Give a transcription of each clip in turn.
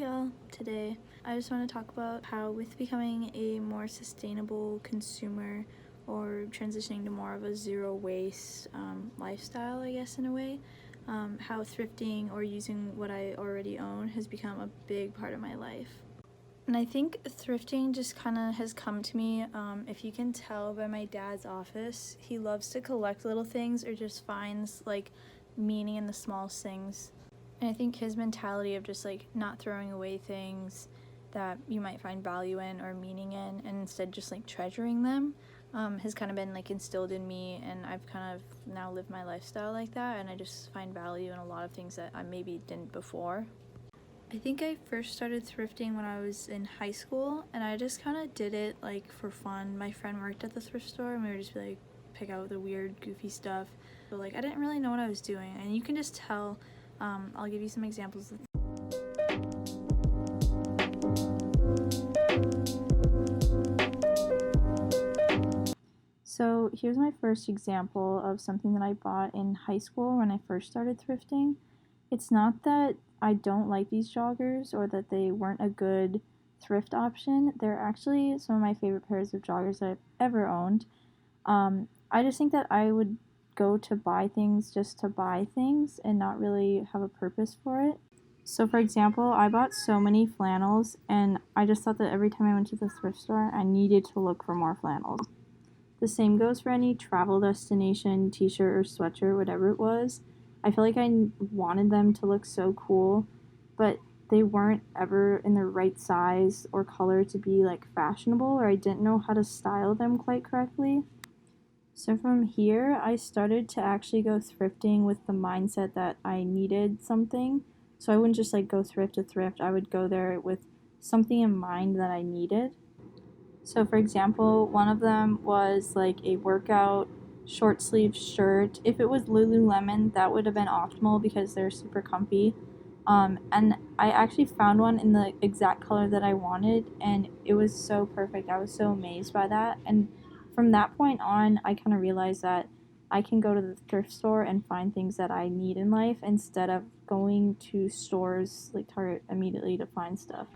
y'all. Today I just want to talk about how with becoming a more sustainable consumer or transitioning to more of a zero waste lifestyle, I guess in a way, how thrifting or using what I already own has become a big part of my life. And I think thrifting just kind of has come to me, if you can tell by my dad's office, he loves to collect little things or just finds like meaning in the smallest things. And I think his mentality of just like not throwing away things that you might find value in or meaning in, and instead just like treasuring them, has kind of been like instilled in me, and I've kind of now lived my lifestyle like that, and I just find value in a lot of things that I maybe didn't before. I think I first started thrifting when I was in high school, and I just kind of did it like for fun. My friend worked at the thrift store, and we would just be like pick out the weird, goofy stuff. But like I didn't really know what I was doing, and you can just tell. I'll give you some examples. So here's my first example of something that I bought in high school when I first started thrifting. It's not that I don't like these joggers or that they weren't a good thrift option. They're actually some of my favorite pairs of joggers that I've ever owned. I just think that I would go to buy things just to buy things and not really have a purpose for it. So for example, I bought so many flannels, and I just thought that every time I went to the thrift store, I needed to look for more flannels. The same goes for any travel destination t-shirt or sweatshirt, whatever it was. I feel like I wanted them to look so cool, but they weren't ever in the right size or color to be like fashionable, or I didn't know how to style them quite correctly. So from here, I started to actually go thrifting with the mindset that I needed something. So I wouldn't just like go thrift to thrift. I would go there with something in mind that I needed. So for example, one of them was like a workout short sleeve shirt. If it was Lululemon, that would have been optimal because they're super comfy. And I actually found one in the exact color that I wanted, and it was so perfect. I was so amazed by that. And from that point on, I kind of realized that I can go to the thrift store and find things that I need in life instead of going to stores like Target immediately to find stuff.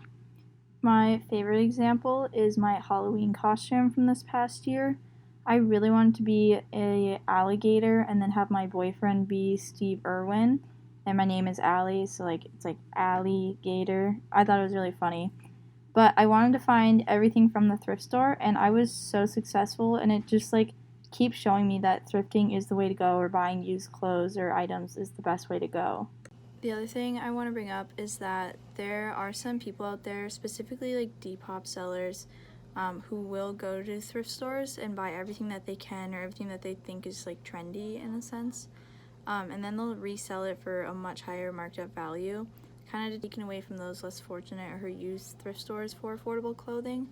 My favorite example is my Halloween costume from this past year. I really wanted to be a alligator and then have my boyfriend be Steve Irwin. And my name is Allie, so like it's like alligator. I thought it was really funny. But I wanted to find everything from the thrift store, and I was so successful, and it just like keeps showing me that thrifting is the way to go, or buying used clothes or items is the best way to go. The other thing I want to bring up is that there are some people out there, specifically like Depop sellers, who will go to thrift stores and buy everything that they can or everything that they think is like trendy in a sense, and then they'll resell it for a much higher marked up value, kind of taken away from those less fortunate or who use thrift stores for affordable clothing.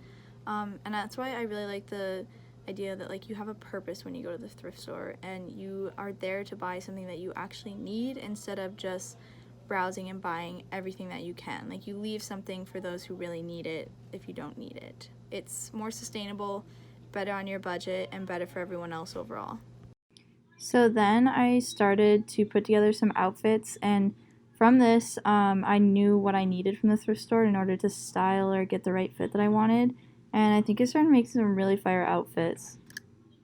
And that's why I really like the idea that like you have a purpose when you go to the thrift store, and you are there to buy something that you actually need instead of just browsing and buying everything that you can. Like you leave something for those who really need it if you don't need it. It's more sustainable, better on your budget, and better for everyone else overall. So then I started to put together some outfits, and from this, I knew what I needed from the thrift store in order to style or get the right fit that I wanted, and I think I started making some really fire outfits.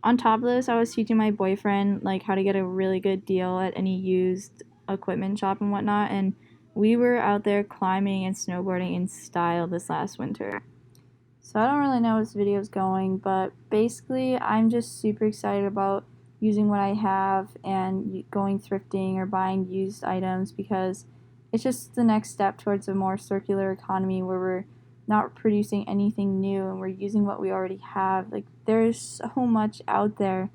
On top of this, I was teaching my boyfriend like how to get a really good deal at any used equipment shop and whatnot, and we were out there climbing and snowboarding in style this last winter. So I don't really know where this video is going, but basically I'm just super excited about using what I have and going thrifting or buying used items, because it's just the next step towards a more circular economy where we're not producing anything new and we're using what we already have. Like there's so much out there.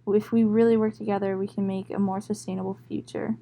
If we really work together, we can make a more sustainable future.